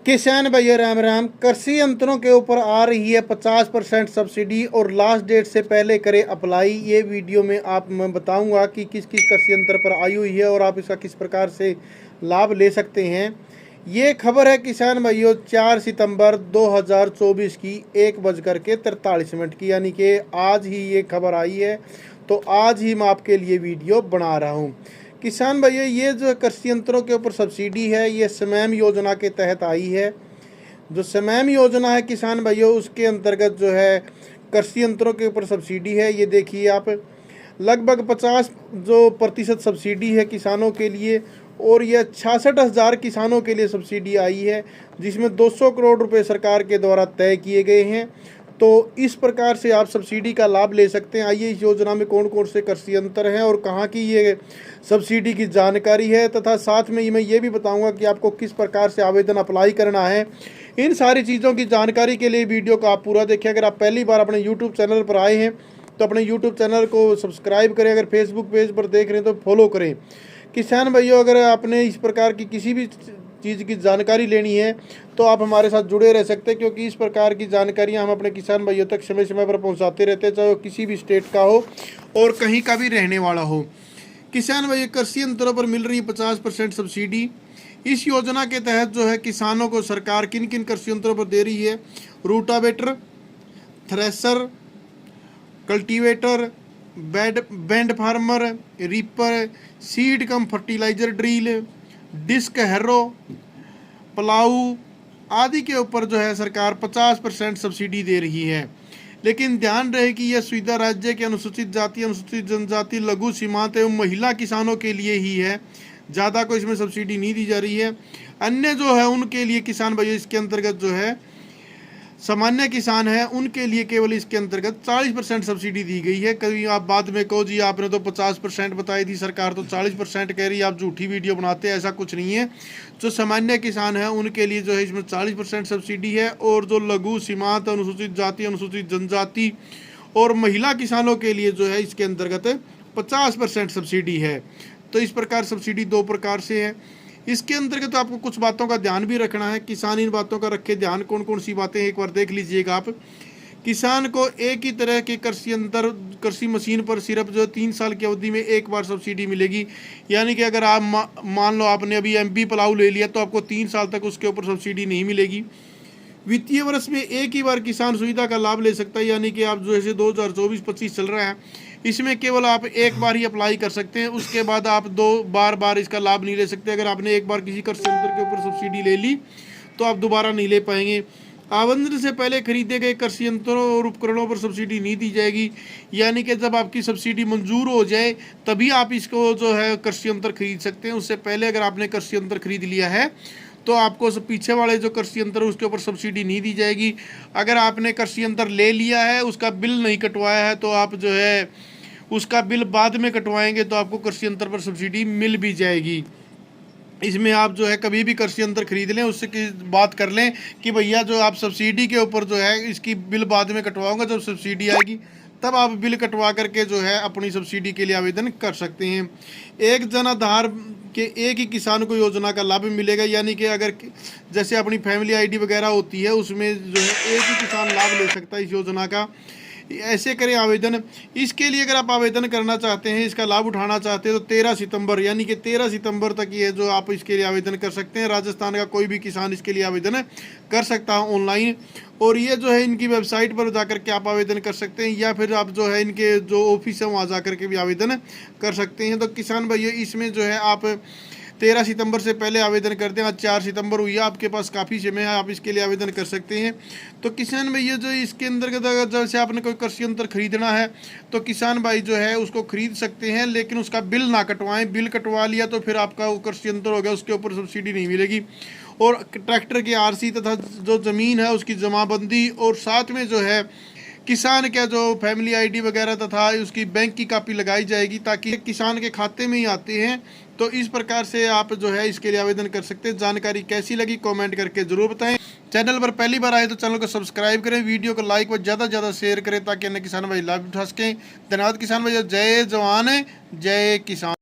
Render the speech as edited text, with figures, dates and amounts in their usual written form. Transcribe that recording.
किसान भाइयों राम राम। कृषि यंत्रों के ऊपर आ रही है 50% सब्सिडी और लास्ट डेट से पहले करें अप्लाई। ये वीडियो में मैं बताऊंगा कि किस किस कृषि यंत्र पर आई हुई है और आप इसका किस प्रकार से लाभ ले सकते हैं। ये खबर है किसान भाइयों 4 सितंबर 2024 की 1:43 की, यानी कि आज ही ये खबर आई है। तो आज ही मैं आपके लिए वीडियो बना रहा हूँ। किसान भाइयों, ये जो कृषि यंत्रों के ऊपर सब्सिडी है ये स्मैम योजना के तहत आई है। जो स्मैम योजना है किसान भाइयों, उसके अंतर्गत जो है कृषि यंत्रों के ऊपर सब्सिडी है। ये देखिए आप, लगभग 50% सब्सिडी है किसानों के लिए और यह 66,000 किसानों के लिए सब्सिडी आई है, जिसमें 200 करोड़ रुपए सरकार के द्वारा तय किए गए हैं। तो इस प्रकार से आप सब्सिडी का लाभ ले सकते हैं। आइए इस योजना में कौन कौन से कृषि यंत्र हैं और कहाँ की ये सब्सिडी की जानकारी है, तथा साथ में मैं ये भी बताऊंगा कि आपको किस प्रकार से आवेदन अप्लाई करना है। इन सारी चीज़ों की जानकारी के लिए वीडियो को आप पूरा देखें। अगर आप पहली बार अपने यूट्यूब चैनल पर आए हैं तो अपने यूट्यूब चैनल को सब्सक्राइब करें। अगर फेसबुक पेज पर देख रहे हैं तो फॉलो करें। किसान भाइयों, अगर आपने इस प्रकार की किसी भी चीज़ की जानकारी लेनी है तो आप हमारे साथ जुड़े रह सकते हैं, क्योंकि इस प्रकार की जानकारियां हम अपने किसान भाइयों तक समय समय पर पहुंचाते रहते हैं, चाहे वो किसी भी स्टेट का हो और कहीं का भी रहने वाला हो। किसान भाइयों, कृषि यंत्रों पर मिल रही 50% सब्सिडी। इस योजना के तहत जो है किसानों को सरकार किन किन कृषि यंत्रों पर दे रही है: rotavator, thresher, cultivator, bund former, reaper, seed cum fertiliser drill, disc harrow, plough आदि के ऊपर जो है सरकार 50% सब्सिडी दे रही है। लेकिन ध्यान रहे कि यह सुविधा राज्य के अनुसूचित जाति, अनुसूचित जनजाति, लघु सीमांत एवं महिला किसानों के लिए ही है। ज़्यादा कोई इसमें सब्सिडी नहीं दी जा रही है। अन्य जो है उनके लिए किसान भाइयों इसके अंतर्गत जो है सामान्य किसान है, उनके लिए केवल इसके अंतर्गत 40% सब्सिडी दी गई है। कभी आप बाद में कहो जी आपने तो 50% बताई थी, सरकार तो 40% कह रही है, आप झूठी वीडियो बनाते हैं। ऐसा कुछ नहीं है। जो सामान्य किसान है उनके लिए जो है इसमें 40% सब्सिडी है, और जो लघु सीमांत, अनुसूचित जाति, अनुसूचित जनजाति और महिला किसानों के लिए जो है इसके अंतर्गत 50% सब्सिडी है। तो इस प्रकार सब्सिडी दो प्रकार से है। इसके अंतर्गत तो आपको कुछ बातों का ध्यान भी रखना है। किसान इन बातों का रखे ध्यान। कौन कौन सी बातें एक बार देख लीजिएगा आप। किसान को एक ही तरह के कृषि यंत्र, कृषि मशीन पर सिर्फ जो 3 साल की अवधि में एक बार सब्सिडी मिलेगी। यानी कि अगर आप मान लो आपने अभी MP प्लाऊ ले लिया तो आपको 3 साल तक उसके ऊपर सब्सिडी नहीं मिलेगी। वित्तीय वर्ष में एक ही बार किसान सुविधा का लाभ ले सकता है। यानी कि आप जो है 2024-25 चल रहा है, इसमें केवल आप एक बार ही अप्लाई कर सकते हैं। उसके बाद आप दो बार इसका लाभ नहीं ले सकते। अगर आपने एक बार किसी कृषि यंत्र के ऊपर सब्सिडी ले ली तो आप दोबारा नहीं ले पाएंगे। आवंटन से पहले खरीदे गए कृषि यंत्रों और उपकरणों पर सब्सिडी नहीं दी जाएगी। यानी कि जब आपकी सब्सिडी मंजूर हो जाए तभी आप इसको जो है कृषि यंत्र खरीद सकते हैं। उससे पहले अगर आपने कृषि यंत्र खरीद लिया है तो आपको पीछे वाले जो कृषि यंत्र उसके ऊपर सब्सिडी नहीं दी जाएगी। अगर आपने कृषि यंत्र ले लिया है, उसका बिल नहीं कटवाया है, तो आप जो है उसका बिल बाद में कटवाएंगे तो आपको कृषि यंत्र पर सब्सिडी मिल भी जाएगी। इसमें आप जो है कभी भी कृषि यंत्र खरीद लें, उससे की बात कर लें कि भैया जो आप सब्सिडी के ऊपर जो है इसकी बिल बाद में कटवाऊंगा, जब सब्सिडी आएगी तब आप बिल कटवा करके जो है अपनी सब्सिडी के लिए आवेदन कर सकते हैं। एक जन आधार के एक ही किसान को योजना का लाभ मिलेगा। यानी कि अगर जैसे अपनी फैमिली ID वगैरह होती है, उसमें जो है एक ही किसान लाभ ले सकता है इस योजना का। ऐसे करें आवेदन। इसके लिए अगर आप आवेदन करना चाहते हैं, इसका लाभ उठाना चाहते हैं तो 13 सितंबर यानी कि 13 सितंबर तक ये जो आप इसके लिए आवेदन कर सकते हैं। राजस्थान का कोई भी किसान इसके लिए आवेदन कर सकता है ऑनलाइन। और ये जो है इनकी वेबसाइट पर जाकर के आप आवेदन कर सकते हैं, या फिर आप जो है इनके जो ऑफिस है वहाँ जा कर के भी आवेदन कर सकते हैं। तो किसान भाइयों, इसमें जो है आप 13 सितंबर से पहले आवेदन करते हैं। आज 4 सितंबर हुई है, आपके पास काफ़ी समय है, आप इसके लिए आवेदन कर सकते हैं। तो किसान भाई ये जो इसके अंतर्गत अगर जैसे आपने कोई कृषि यंत्र खरीदना है तो किसान भाई जो है उसको खरीद सकते हैं, लेकिन उसका बिल ना कटवाएं। बिल कटवा लिया तो फिर आपका वो कृषि यंत्र हो गया, उसके ऊपर सब्सिडी नहीं मिलेगी। और ट्रैक्टर की RC तथा जो ज़मीन है उसकी जमाबंदी, और साथ में जो है किसान का जो फैमिली ID वगैरह तथा उसकी बैंक की कॉपी लगाई जाएगी, ताकि किसान के खाते में ही आते हैं। तो इस प्रकार से आप जो है इसके लिए आवेदन कर सकते हैं। जानकारी कैसी लगी कमेंट करके जरूर बताएं। चैनल पर पहली बार आए तो चैनल को सब्सक्राइब करें, वीडियो को लाइक व ज़्यादा से ज़्यादा शेयर करें ताकि अन्य किसान भाई लाभ उठा सकें। धन्यवाद किसान भाई। जय जवान जय किसान।